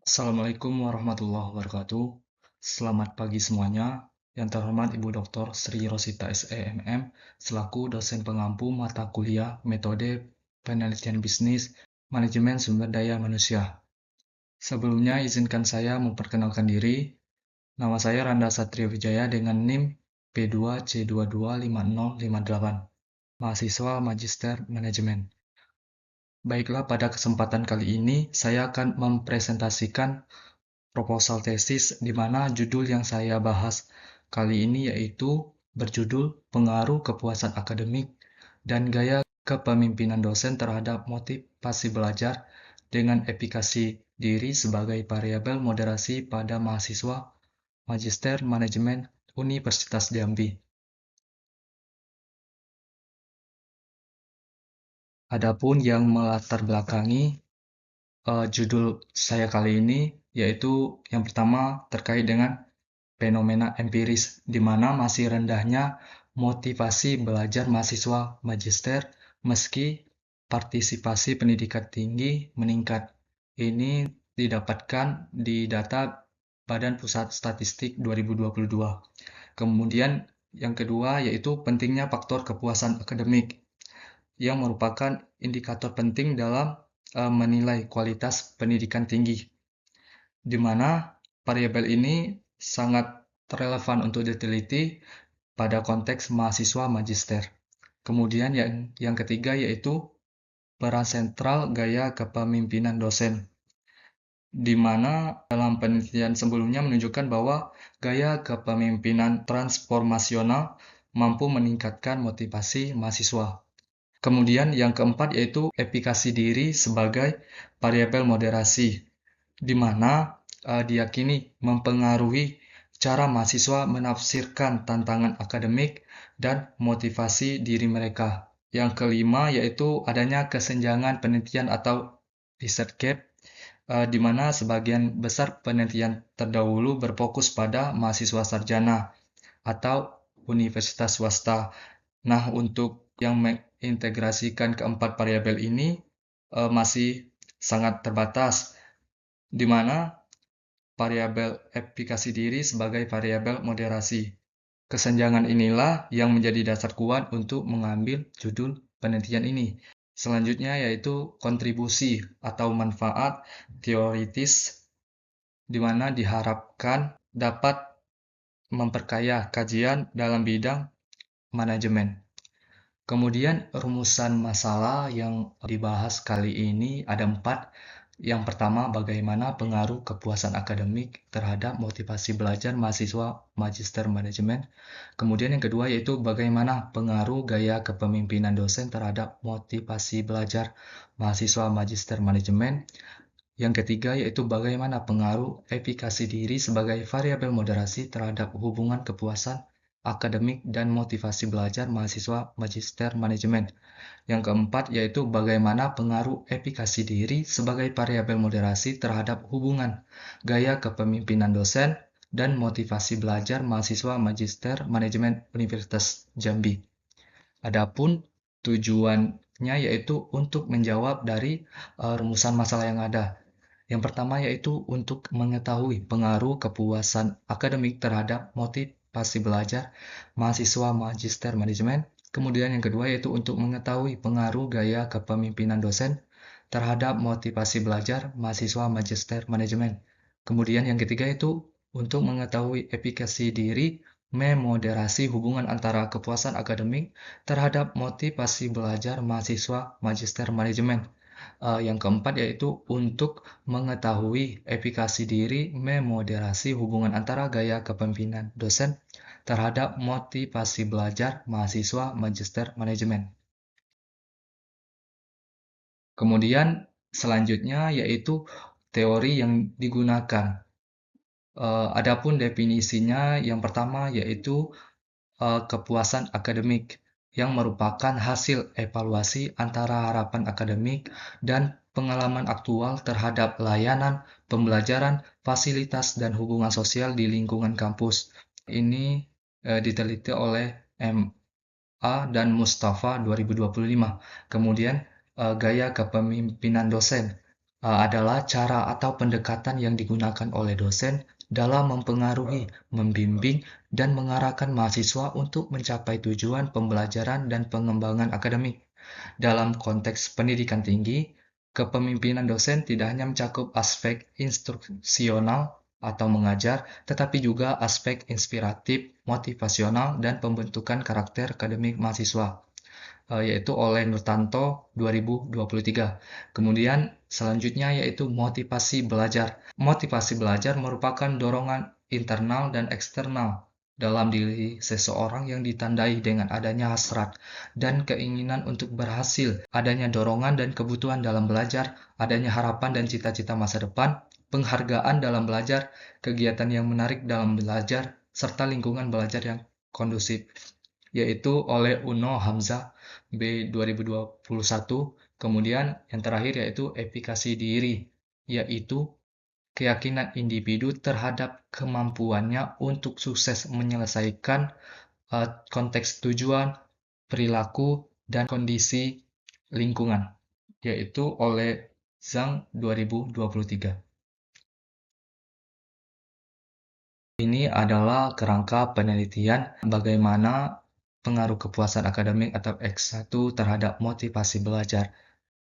Assalamualaikum warahmatullahi wabarakatuh. Selamat pagi semuanya. Yang terhormat Ibu Dr. Sri Rosita SEMM selaku dosen pengampu mata kuliah Metode Penelitian Bisnis Manajemen Sumber Daya Manusia. Sebelumnya izinkan saya memperkenalkan diri. Nama saya Randa Satrio Wijaya dengan NIM P2C225058, mahasiswa Magister Manajemen. Baiklah, pada kesempatan kali ini saya akan mempresentasikan proposal tesis di mana judul yang saya bahas kali ini yaitu berjudul Pengaruh Kepuasan Akademik dan Gaya Kepemimpinan Dosen Terhadap Motivasi Belajar dengan Efikasi Diri sebagai Variabel Moderasi pada Mahasiswa Magister Manajemen Universitas Jambi. Adapun yang melatar belakangi judul saya kali ini yaitu yang pertama terkait dengan fenomena empiris, di mana masih rendahnya motivasi belajar mahasiswa magister meski partisipasi pendidikan tinggi meningkat. Ini didapatkan di data Badan Pusat Statistik 2022. Kemudian yang kedua yaitu pentingnya faktor kepuasan akademik yang merupakan indikator penting dalam menilai kualitas pendidikan tinggi, di mana variabel ini sangat relevan untuk diteliti pada konteks mahasiswa magister. Kemudian yang ketiga yaitu peran sentral gaya kepemimpinan dosen, di mana dalam penelitian sebelumnya menunjukkan bahwa gaya kepemimpinan transformasional mampu meningkatkan motivasi mahasiswa. Kemudian yang keempat yaitu efikasi diri sebagai variabel moderasi, di mana diyakini mempengaruhi cara mahasiswa menafsirkan tantangan akademik dan motivasi diri mereka. Yang kelima yaitu adanya kesenjangan penelitian atau research gap, di mana sebagian besar penelitian terdahulu berfokus pada mahasiswa sarjana atau universitas swasta. Nah, untuk yang mengintegrasikan keempat variabel ini masih sangat terbatas, di mana variabel efikasi diri sebagai variabel moderasi. Kesenjangan inilah yang menjadi dasar kuat untuk mengambil judul penelitian ini. Selanjutnya yaitu kontribusi atau manfaat teoritis, di mana diharapkan dapat memperkaya kajian dalam bidang manajemen. Kemudian rumusan masalah yang dibahas kali ini ada 4. Yang pertama, bagaimana pengaruh kepuasan akademik terhadap motivasi belajar mahasiswa Magister Manajemen. Kemudian yang kedua yaitu bagaimana pengaruh gaya kepemimpinan dosen terhadap motivasi belajar mahasiswa Magister Manajemen. Yang ketiga yaitu bagaimana pengaruh efikasi diri sebagai variabel moderasi terhadap hubungan kepuasan akademik dan motivasi belajar mahasiswa Magister Manajemen. Yang keempat yaitu bagaimana pengaruh efikasi diri sebagai variabel moderasi terhadap hubungan gaya kepemimpinan dosen dan motivasi belajar mahasiswa Magister Manajemen Universitas Jambi. Adapun tujuannya yaitu untuk menjawab dari rumusan masalah yang ada. Yang pertama yaitu untuk mengetahui pengaruh kepuasan akademik terhadap motivasi belajar mahasiswa Magister Manajemen. Kemudian yang kedua yaitu untuk mengetahui pengaruh gaya kepemimpinan dosen terhadap motivasi belajar mahasiswa Magister Manajemen. Kemudian yang ketiga itu untuk mengetahui efikasi diri memoderasi hubungan antara kepuasan akademik terhadap motivasi belajar mahasiswa Magister Manajemen. Yang keempat yaitu untuk mengetahui efikasi diri memoderasi hubungan antara gaya kepemimpinan dosen terhadap motivasi belajar mahasiswa Magister Manajemen. Kemudian selanjutnya yaitu teori yang digunakan. Adapun definisinya yang pertama yaitu kepuasan akademik yang merupakan hasil evaluasi antara harapan akademik dan pengalaman aktual terhadap layanan, pembelajaran, fasilitas, dan hubungan sosial di lingkungan kampus. Ini diteliti oleh M.A. dan Mustafa 2025. Kemudian gaya kepemimpinan dosen. adalah cara atau pendekatan yang digunakan oleh dosen dalam mempengaruhi, membimbing, dan mengarahkan mahasiswa untuk mencapai tujuan pembelajaran dan pengembangan akademik. Dalam konteks pendidikan tinggi, kepemimpinan dosen tidak hanya mencakup aspek instruksional atau mengajar, tetapi juga aspek inspiratif, motivasional, dan pembentukan karakter akademik mahasiswa, yaitu oleh Nurtanto 2023. Kemudian selanjutnya yaitu motivasi belajar. Motivasi belajar merupakan dorongan internal dan eksternal dalam diri seseorang yang ditandai dengan adanya hasrat dan keinginan untuk berhasil, adanya dorongan dan kebutuhan dalam belajar, adanya harapan dan cita-cita masa depan, penghargaan dalam belajar, kegiatan yang menarik dalam belajar, serta lingkungan belajar yang kondusif, yaitu oleh Uno Hamzah B 2021. Kemudian yang terakhir yaitu efikasi diri, yaitu keyakinan individu terhadap kemampuannya untuk sukses menyelesaikan konteks tujuan, perilaku, dan kondisi lingkungan, yaitu oleh Zhang 2023. Ini adalah kerangka penelitian bagaimana pengaruh kepuasan akademik atau X1 terhadap motivasi belajar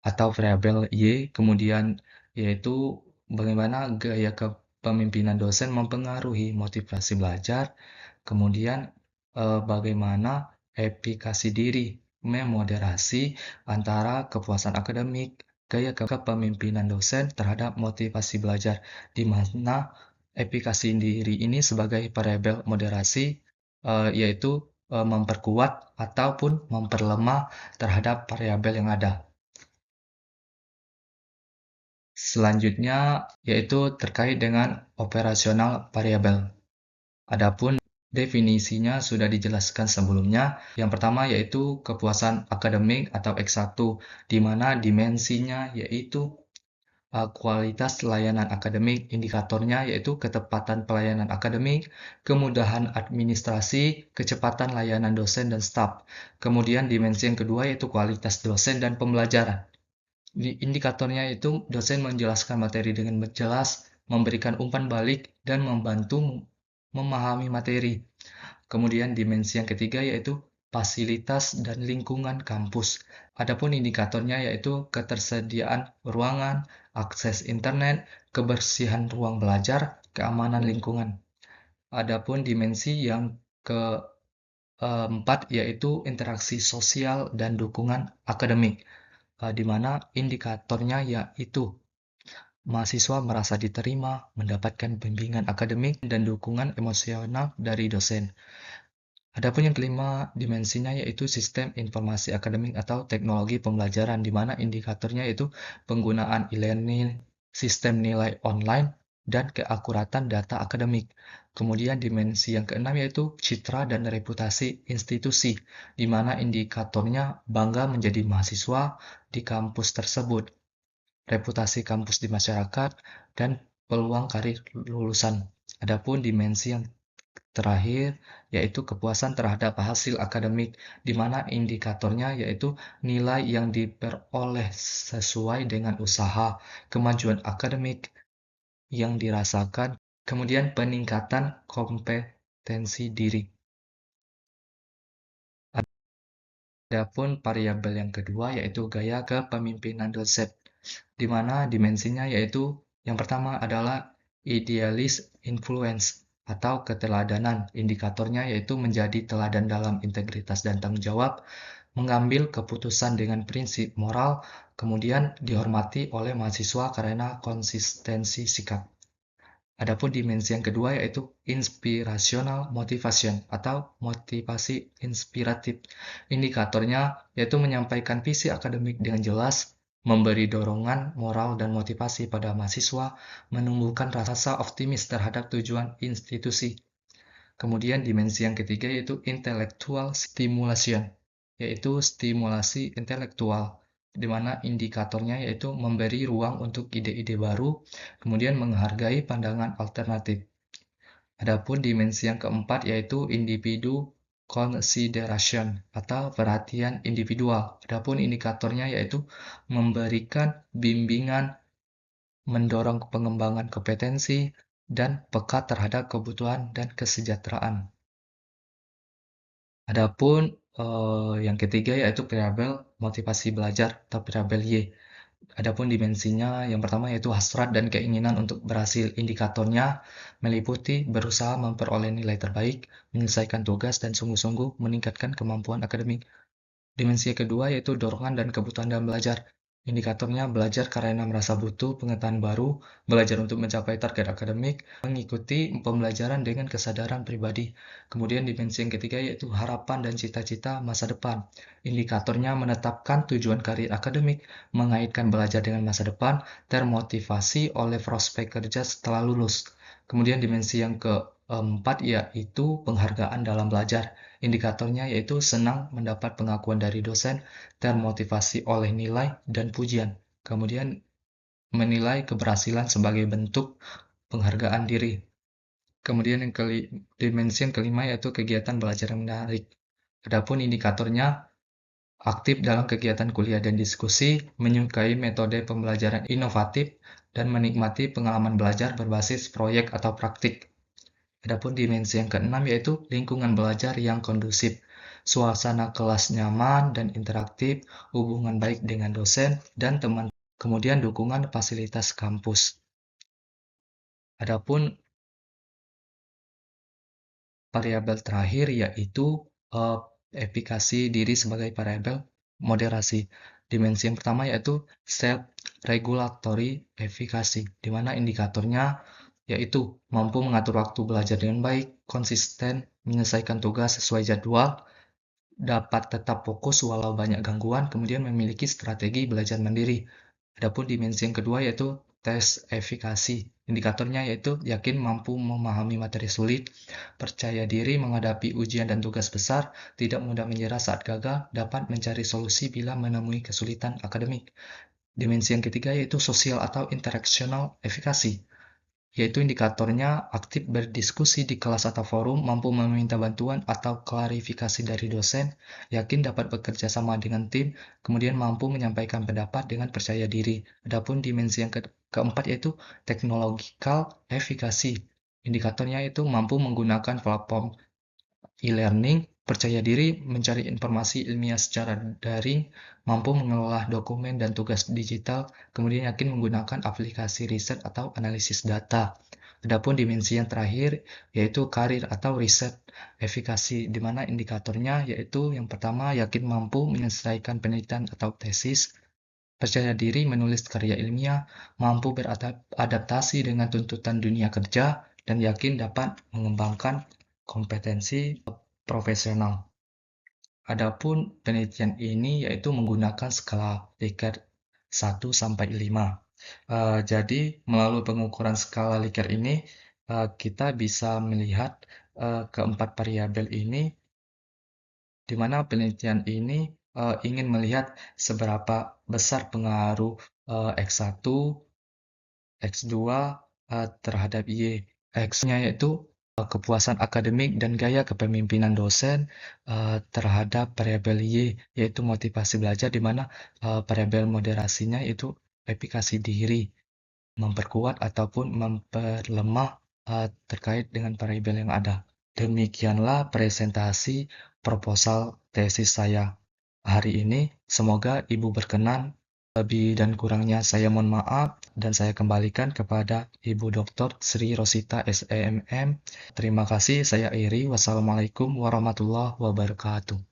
atau variabel Y, kemudian yaitu bagaimana gaya kepemimpinan dosen mempengaruhi motivasi belajar, kemudian bagaimana efikasi diri memoderasi antara kepuasan akademik, gaya kepemimpinan dosen terhadap motivasi belajar, di mana efikasi diri ini sebagai variabel moderasi, yaitu memperkuat ataupun memperlemah terhadap variabel yang ada. Selanjutnya yaitu terkait dengan operasional variabel. Adapun definisinya sudah dijelaskan sebelumnya. Yang pertama yaitu kepuasan akademik atau X1, di mana dimensinya yaitu kualitas layanan akademik, indikatornya yaitu ketepatan pelayanan akademik, kemudahan administrasi, kecepatan layanan dosen dan staf. Kemudian dimensi yang kedua yaitu kualitas dosen dan pembelajaran. Di indikatornya itu dosen menjelaskan materi dengan jelas, memberikan umpan balik, dan membantu memahami materi. Kemudian dimensi yang ketiga yaitu fasilitas dan lingkungan kampus. Adapun indikatornya yaitu ketersediaan ruangan, akses internet, kebersihan ruang belajar, keamanan lingkungan. Adapun dimensi yang keempat yaitu interaksi sosial dan dukungan akademik, di mana indikatornya yaitu mahasiswa merasa diterima, mendapatkan bimbingan akademik, dan dukungan emosional dari dosen. Adapun yang kelima, dimensinya yaitu sistem informasi akademik atau teknologi pembelajaran, di mana indikatornya yaitu penggunaan e-learning, sistem nilai online, dan keakuratan data akademik. Kemudian dimensi yang keenam yaitu citra dan reputasi institusi, di mana indikatornya bangga menjadi mahasiswa di kampus tersebut, reputasi kampus di masyarakat, dan peluang karir lulusan. Adapun dimensi yang terakhir yaitu kepuasan terhadap hasil akademik, di mana indikatornya yaitu nilai yang diperoleh sesuai dengan usaha, kemajuan akademik yang dirasakan, kemudian peningkatan kompetensi diri. Adapun variabel yang kedua yaitu gaya kepemimpinan dosen, di mana dimensinya yaitu yang pertama adalah idealis influence atau keteladanan. Indikatornya yaitu menjadi teladan dalam integritas dan tanggung jawab, mengambil keputusan dengan prinsip moral, kemudian dihormati oleh mahasiswa karena konsistensi sikap. Adapun dimensi yang kedua yaitu inspirational motivation atau motivasi inspiratif. Indikatornya yaitu menyampaikan visi akademik dengan jelas, memberi dorongan moral dan motivasi pada mahasiswa, menumbuhkan rasa optimis terhadap tujuan institusi. Kemudian dimensi yang ketiga yaitu intellectual stimulation, yaitu stimulasi intelektual, di mana indikatornya yaitu memberi ruang untuk ide-ide baru, kemudian menghargai pandangan alternatif. Adapun dimensi yang keempat yaitu individu consideration atau perhatian individual. Adapun indikatornya yaitu memberikan bimbingan mendorong pengembangan kompetensi, dan peka terhadap kebutuhan dan kesejahteraan. Adapun yang ketiga yaitu variabel motivasi belajar atau variabel Y. Adapun dimensinya yang pertama yaitu hasrat dan keinginan untuk berhasil. Indikatornya meliputi berusaha memperoleh nilai terbaik, menyelesaikan tugas, dan sungguh-sungguh meningkatkan kemampuan akademik. Dimensi kedua yaitu dorongan dan kebutuhan dalam belajar. Indikatornya belajar karena merasa butuh pengetahuan baru, belajar untuk mencapai target akademik, mengikuti pembelajaran dengan kesadaran pribadi. Kemudian dimensi yang ketiga yaitu harapan dan cita-cita masa depan. Indikatornya menetapkan tujuan karir akademik, mengaitkan belajar dengan masa depan, termotivasi oleh prospek kerja setelah lulus. Kemudian dimensi yang keempat yaitu penghargaan dalam belajar. Indikatornya yaitu senang mendapat pengakuan dari dosen, termotivasi oleh nilai dan pujian. Kemudian menilai keberhasilan sebagai bentuk penghargaan diri. Kemudian dimensi yang kelima yaitu kegiatan belajar yang menarik. Adapun indikatornya aktif dalam kegiatan kuliah dan diskusi, menyukai metode pembelajaran inovatif, dan menikmati pengalaman belajar berbasis proyek atau praktik. Adapun dimensi yang keenam yaitu lingkungan belajar yang kondusif, suasana kelas nyaman dan interaktif, hubungan baik dengan dosen dan teman, kemudian dukungan fasilitas kampus. Adapun variabel terakhir yaitu efikasi diri sebagai variabel moderasi. Dimensi yang pertama yaitu self-regulatory efikasi, di mana indikatornya yaitu mampu mengatur waktu belajar dengan baik, konsisten menyelesaikan tugas sesuai jadwal, dapat tetap fokus walau banyak gangguan, kemudian memiliki strategi belajar mandiri. Adapun dimensi yang kedua yaitu tes efikasi. Indikatornya yaitu yakin mampu memahami materi sulit, percaya diri menghadapi ujian dan tugas besar, tidak mudah menyerah saat gagal, dapat mencari solusi bila menemui kesulitan akademik. Dimensi yang ketiga yaitu sosial atau interaksional efikasi, yaitu indikatornya aktif berdiskusi di kelas atau forum, mampu meminta bantuan atau klarifikasi dari dosen, yakin dapat bekerja sama dengan tim, kemudian mampu menyampaikan pendapat dengan percaya diri. Adapun dimensi yang keempat yaitu technological efikasi. Indikatornya itu mampu menggunakan platform e-learning, percaya diri mencari informasi ilmiah secara daring, mampu mengelola dokumen dan tugas digital, kemudian yakin menggunakan aplikasi riset atau analisis data. Adapun dimensi yang terakhir yaitu karir atau riset efikasi, di mana indikatornya yaitu yang pertama yakin mampu menyelesaikan penelitian atau tesis, percaya diri menulis karya ilmiah, mampu beradaptasi dengan tuntutan dunia kerja, dan yakin dapat mengembangkan kompetensi profesional. Adapun penelitian ini yaitu menggunakan skala Likert 1 sampai 5. Jadi melalui pengukuran skala Likert ini kita bisa melihat keempat variabel ini, di mana penelitian ini ingin melihat seberapa besar pengaruh X1, X2 terhadap Y. X-nya yaitu kepuasan akademik dan gaya kepemimpinan dosen terhadap variabel Y, yaitu motivasi belajar, di mana variabel moderasinya itu efikasi diri, memperkuat ataupun memperlemah terkait dengan variabel yang ada. Demikianlah presentasi proposal tesis saya hari ini. Semoga Ibu berkenan. Lebih dan kurangnya saya mohon maaf dan saya kembalikan kepada Ibu Dr. Sri Rosita SEMM. Terima kasih, saya Iri. Wassalamualaikum warahmatullahi wabarakatuh.